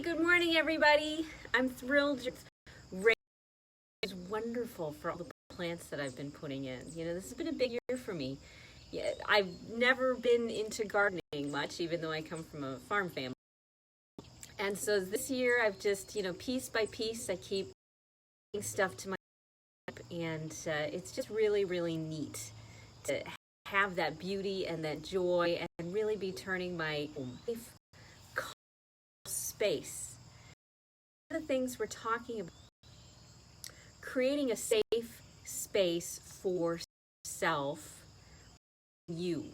Good morning, everybody. I'm thrilled. Rain is wonderful for all the plants that I've been putting in. You know, this has been a big year for me. Yeah, I've never been into gardening much, even though I come from a farm family. And so this year, I've just, piece by piece, I keep adding stuff to my life, and it's just really, really neat to have that beauty and that joy and really be turning my life space. One of the things we're talking about, creating a safe space for self, you,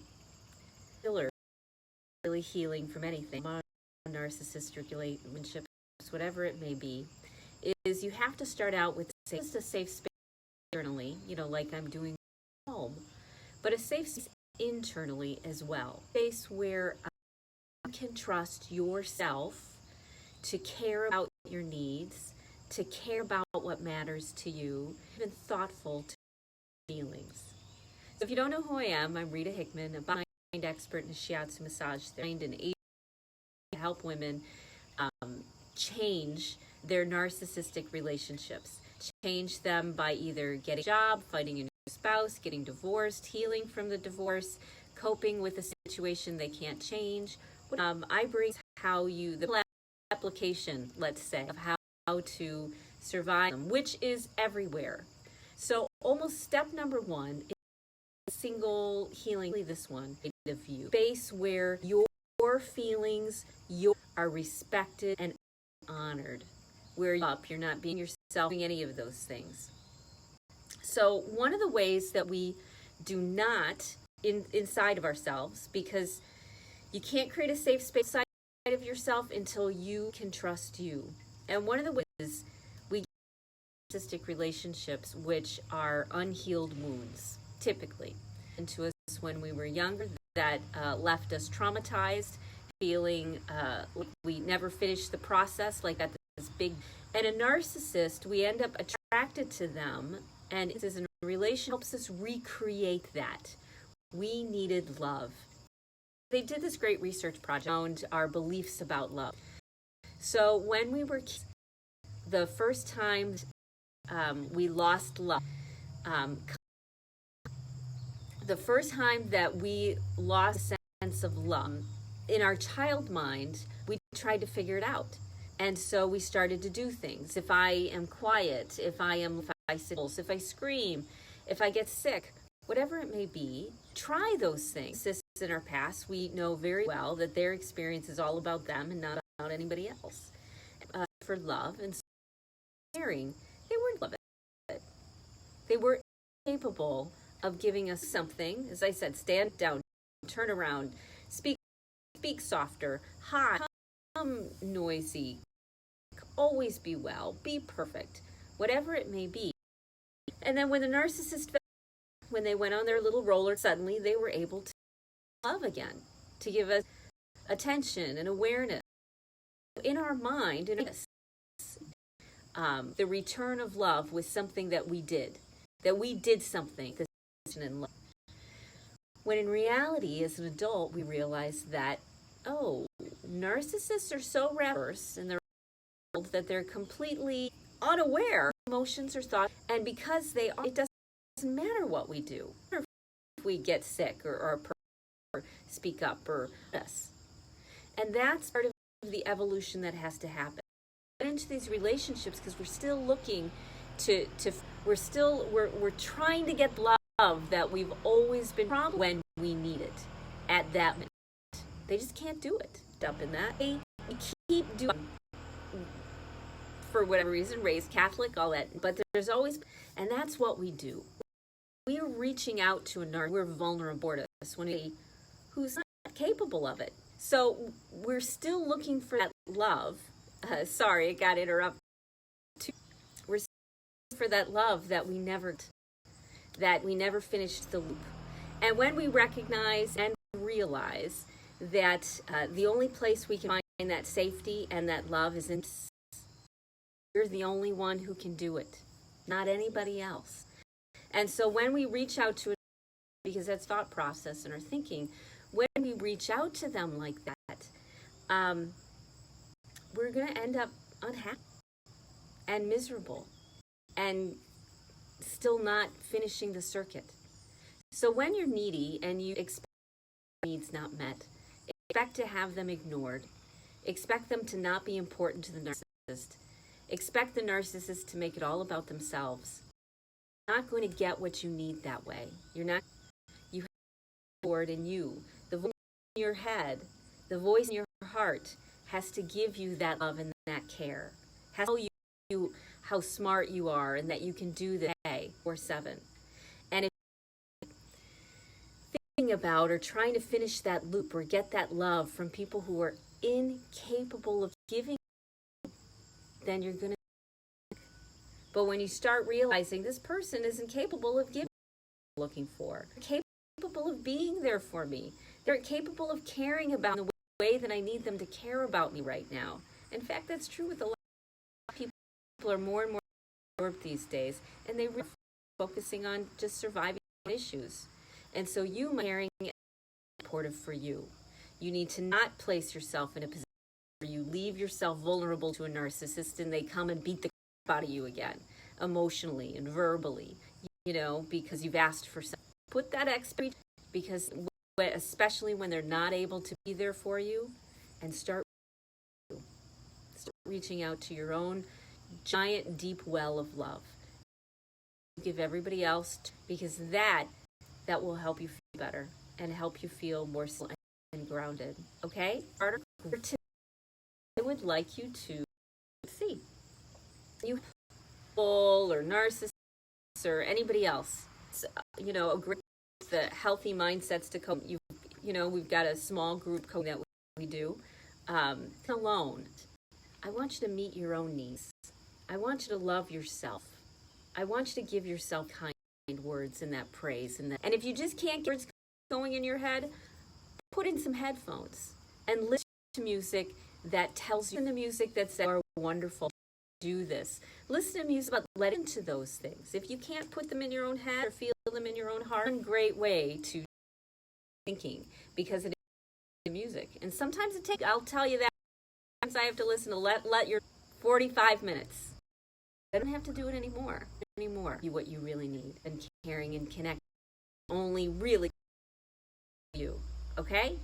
really healing from anything, narcissist relationships, whatever it may be, is you have to start out with just a safe space internally, like I'm doing at home, but a safe space internally as well. A space where you can trust yourself to care about your needs, to care about what matters to you, even thoughtful to your feelings. So if you don't know who I am, I'm Rita Hickman, a mind expert in shiatsu massage, trained in Asia to help women change their narcissistic relationships, change them by either getting a job, finding a new spouse, getting divorced, healing from the divorce, coping with a situation they can't change. I bring the application, let's say, of how to survive, which is everywhere. So almost step number one is single healing, this one, of you. Space where your feelings are respected and honored. Where you're not being yourself, doing any of those things. So one of the ways that we do not inside of ourselves, because you can't create a safe space inside of yourself until you can trust you. And one of the ways we get narcissistic relationships, which are unhealed wounds, typically, into us when we were younger, that left us traumatized, feeling like we never finished the process, like that this big. And a narcissist, we end up attracted to them, and it is a relation helps us recreate that. We needed love. They did this great research project around our beliefs about love. So when we were kids, the first time we lost love, the first time that we lost a sense of love, in our child mind, we tried to figure it out. And so we started to do things. If I am quiet, if I scream, if I get sick, whatever it may be, try those things. In our past, we know very well that their experience is all about them and not about anybody else. For love and caring, they weren't love it. They were capable of giving us something. As I said, stand down, turn around, speak softer, high, noisy, always be well, be perfect, whatever it may be. And then when the narcissist, when they went on their little roller, suddenly they were able to love again, to give us attention and awareness. In our mind, the return of love was something that we did something in love. When in reality, as an adult, we realize that, narcissists are so reverse in their world that they're completely unaware of emotions or thoughts, and because they are, it doesn't matter what we do. If we get sick or speak up or us. And that's part of the evolution that has to happen. Get into these relationships because we're still looking we're trying to get love that we've always been promised when we need it at that minute. They just can't do it. Up in that. They keep doing, for whatever reason, raised Catholic, all that, but there's always, and that's what we do. We are reaching out to a narcissist. We're vulnerable to this who's not capable of it. So we're still looking for that love. Sorry, it got interrupted. We're still for that love that we never finished the loop. And when we recognize and realize that the only place we can find that safety and that love is in us, you're the only one who can do it, not anybody else. And so when we reach out to, because that's thought process and our thinking, when we reach out to them like that, we're going to end up unhappy and miserable and still not finishing the circuit. So when you're needy and you expect needs not met, expect to have them ignored, expect them to not be important to the narcissist, expect the narcissist to make it all about themselves. You're not going to get what you need that way. You have the Lord in you. The voice in your head, the voice in your heart has to give you that love and that care. Has to tell you how smart you are and that you can do this day or 7. And if you're thinking about or trying to finish that loop or get that love from people who are incapable of giving, then you're going to. But when you start realizing this person isn't capable of giving what I'm looking for, they're capable of being there for me, they're capable of caring about me the way that I need them to care about me right now. In fact, that's true with a lot of people. People are more and more absorbed these days, and they really focusing on just surviving issues. And so you caring and supportive for you. You need to not place yourself in a position where you leave yourself vulnerable to a narcissist and they come and beat the crap out of you again, emotionally and verbally, because you've asked for something. Put that expectation, because especially when they're not able to be there for you, and start reaching out to your own giant deep well of love. Give everybody else, because that will help you feel better and help you feel more and grounded. Okay? I would like you to see you or narcissists or anybody else, agree with the healthy mindsets to cope. We've got a small group coaching that we do alone. I want you to meet your own needs. I want you to love yourself. I want you to give yourself kind words and that praise and if you just can't get words going in your head, put in some headphones and listen to music that tells you, the music that says you are wonderful, do this. Listen to music, but let into those things. If you can't put them in your own head or feel them in your own heart, one great way to thinking, because it is music. And sometimes I'll tell you that, sometimes I have to listen to let your 45 minutes. I don't have to do it anymore. What you really need, and caring and connecting only really you. Okay?